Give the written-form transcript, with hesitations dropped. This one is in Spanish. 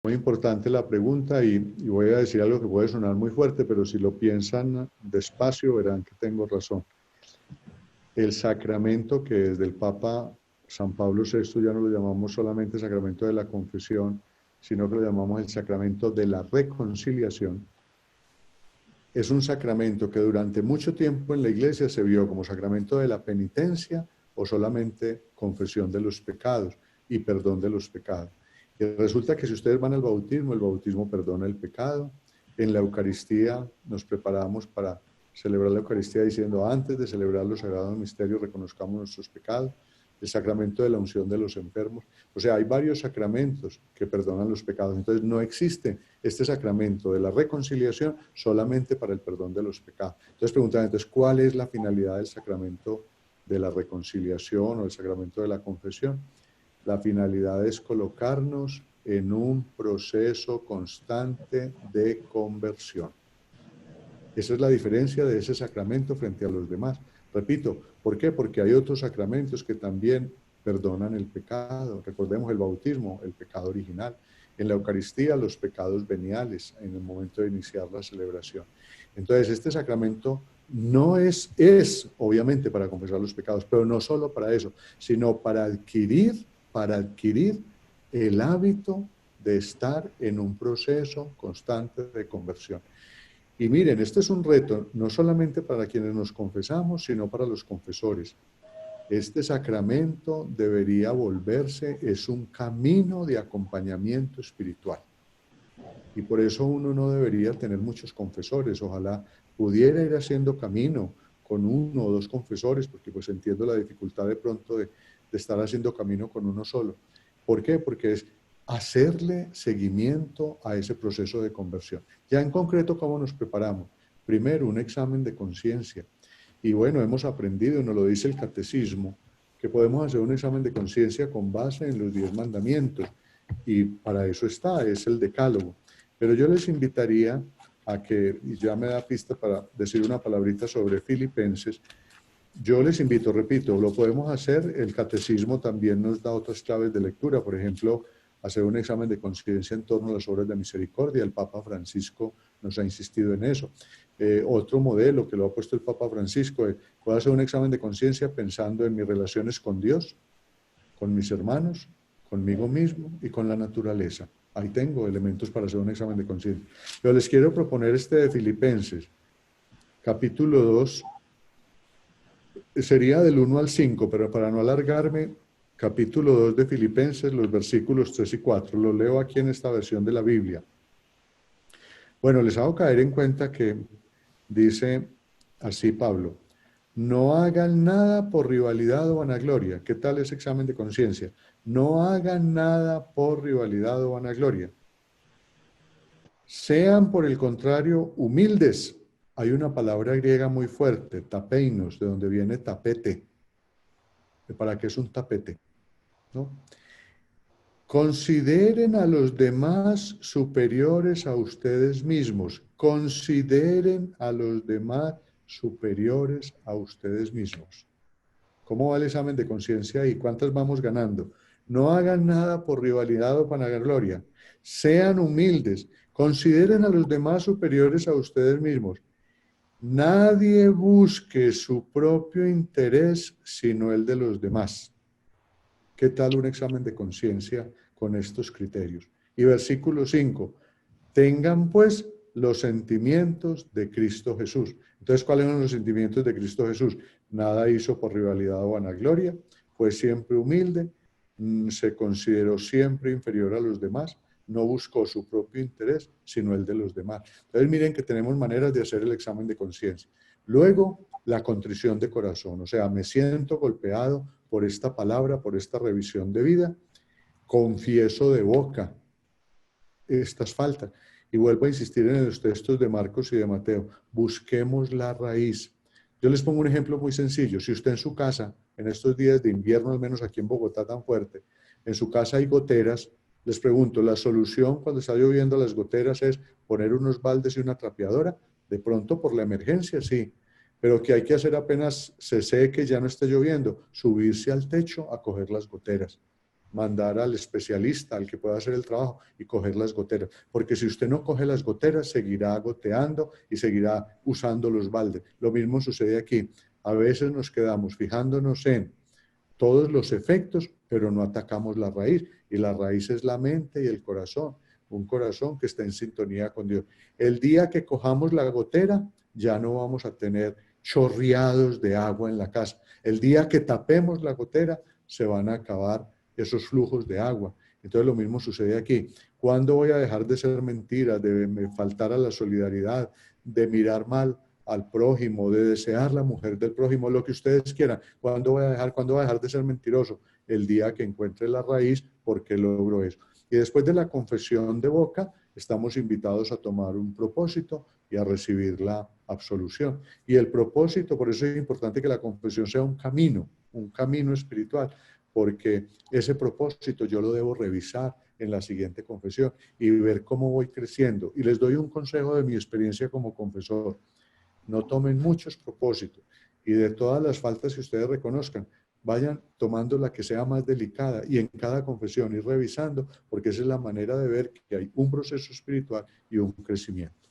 Muy importante la pregunta y voy a decir algo que puede sonar muy fuerte, pero si lo piensan despacio verán que tengo razón. El sacramento que desde el Papa San Pablo VI ya no lo llamamos solamente sacramento de la confesión, sino que lo llamamos el sacramento de la reconciliación. Es un sacramento que durante mucho tiempo en la Iglesia se vio como sacramento de la penitencia o solamente confesión de los pecados y perdón de los pecados. Y resulta que si ustedes van al bautismo, el bautismo perdona el pecado. En la Eucaristía nos preparamos para celebrar la Eucaristía diciendo antes de celebrar los sagrados misterios reconozcamos nuestros pecados. El sacramento de la unción de los enfermos. O sea, hay varios sacramentos que perdonan los pecados. Entonces no existe este sacramento de la reconciliación solamente para el perdón de los pecados. Entonces preguntan, entonces, ¿cuál es la finalidad del sacramento de la reconciliación o el sacramento de la confesión? La finalidad es colocarnos en un proceso constante de conversión. Esa es la diferencia de ese sacramento frente a los demás. Repito, ¿por qué? Porque hay otros sacramentos que también perdonan el pecado. Recordemos el bautismo, el pecado original. En la Eucaristía, los pecados veniales en el momento de iniciar la celebración. Entonces, este sacramento no es obviamente para confesar los pecados, pero no solo para eso, sino para adquirir el hábito de estar en un proceso constante de conversión. Y miren, este es un reto no solamente para quienes nos confesamos, sino para los confesores. Este sacramento debería volverse, es un camino de acompañamiento espiritual. Y por eso uno no debería tener muchos confesores. Ojalá pudiera ir haciendo camino con uno o dos confesores, porque pues entiendo la dificultad de pronto de estar haciendo camino con uno solo. ¿Por qué? Porque es hacerle seguimiento a ese proceso de conversión. Ya en concreto, ¿cómo nos preparamos? Primero, un examen de conciencia. Y bueno, hemos aprendido, nos lo dice el catecismo, que podemos hacer un examen de conciencia con base en los 10 mandamientos. Y para eso está, es el decálogo. Pero yo les invitaría a que, y ya me da pista para decir una palabrita sobre Filipenses, yo les invito, repito, lo podemos hacer, el catecismo también nos da otras claves de lectura, por ejemplo, hacer un examen de conciencia en torno a las obras de misericordia, el Papa Francisco nos ha insistido en eso. Otro modelo que lo ha puesto el Papa Francisco, puedo hacer un examen de conciencia pensando en mis relaciones con Dios, con mis hermanos, conmigo mismo y con la naturaleza. Ahí tengo elementos para hacer un examen de conciencia. Pero les quiero proponer este de Filipenses, capítulo 2, sería del 1 al 5, pero para no alargarme, capítulo 2 de Filipenses, los versículos 3 y 4. Lo leo aquí en esta versión de la Biblia. Bueno, les hago caer en cuenta que dice así Pablo: no hagan nada por rivalidad o vanagloria. ¿Qué tal ese examen de conciencia? No hagan nada por rivalidad o vanagloria. Sean, por el contrario, humildes. Hay una palabra griega muy fuerte, tapeinos, de donde viene tapete. ¿Para qué es un tapete? ¿No? Consideren a los demás superiores a ustedes mismos. Consideren a los demás superiores a ustedes mismos. ¿Cómo va el examen de conciencia ahí? ¿Cuántas vamos ganando? No hagan nada por rivalidad o vanagloria. Sean humildes. Consideren a los demás superiores a ustedes mismos. Nadie busque su propio interés, sino el de los demás. ¿Qué tal un examen de conciencia con estos criterios? Y versículo 5. Tengan pues los sentimientos de Cristo Jesús. Entonces, ¿cuáles son los sentimientos de Cristo Jesús? Nada hizo por rivalidad o vanagloria, fue siempre humilde, se consideró siempre inferior a los demás, no buscó su propio interés, sino el de los demás. Entonces, miren que tenemos maneras de hacer el examen de conciencia. Luego, la contrición de corazón, o sea, me siento golpeado por esta palabra, por esta revisión de vida, confieso de boca estas faltas. Y vuelvo a insistir en los textos de Marcos y de Mateo. Busquemos la raíz. Yo les pongo un ejemplo muy sencillo. Si usted en su casa, en estos días de invierno, al menos aquí en Bogotá tan fuerte, en su casa hay goteras, les pregunto, ¿la solución cuando está lloviendo las goteras es poner unos baldes y una trapeadora? De pronto por la emergencia, sí. Pero ¿qué hay que hacer apenas se seque, ya no esté lloviendo? Subirse al techo a coger las goteras. mandar al especialista, al que pueda hacer el trabajo y coger las goteras. Porque si usted no coge las goteras, seguirá goteando y seguirá usando los baldes. Lo mismo sucede aquí. A veces nos quedamos fijándonos en todos los efectos, pero no atacamos la raíz. Y la raíz es la mente y el corazón. Un corazón que está en sintonía con Dios. El día que cojamos la gotera, ya no vamos a tener chorreados de agua en la casa. El día que tapemos la gotera, se van a acabar esos flujos de agua. Entonces lo mismo sucede aquí. ¿Cuándo voy a dejar de ser mentira, de faltar a la solidaridad, de mirar mal al prójimo, de desear la mujer del prójimo, lo que ustedes quieran? ¿Cuándo voy a dejar de ser mentiroso? El día que encuentre la raíz, porque logro eso. Y después de la confesión de boca, estamos invitados a tomar un propósito y a recibir la absolución. Y el propósito, por eso es importante que la confesión sea un camino espiritual, porque ese propósito yo lo debo revisar en la siguiente confesión y ver cómo voy creciendo. Y les doy un consejo de mi experiencia como confesor. No tomen muchos propósitos y de todas las faltas que ustedes reconozcan, vayan tomando la que sea más delicada y en cada confesión ir revisando, porque esa es la manera de ver que hay un proceso espiritual y un crecimiento.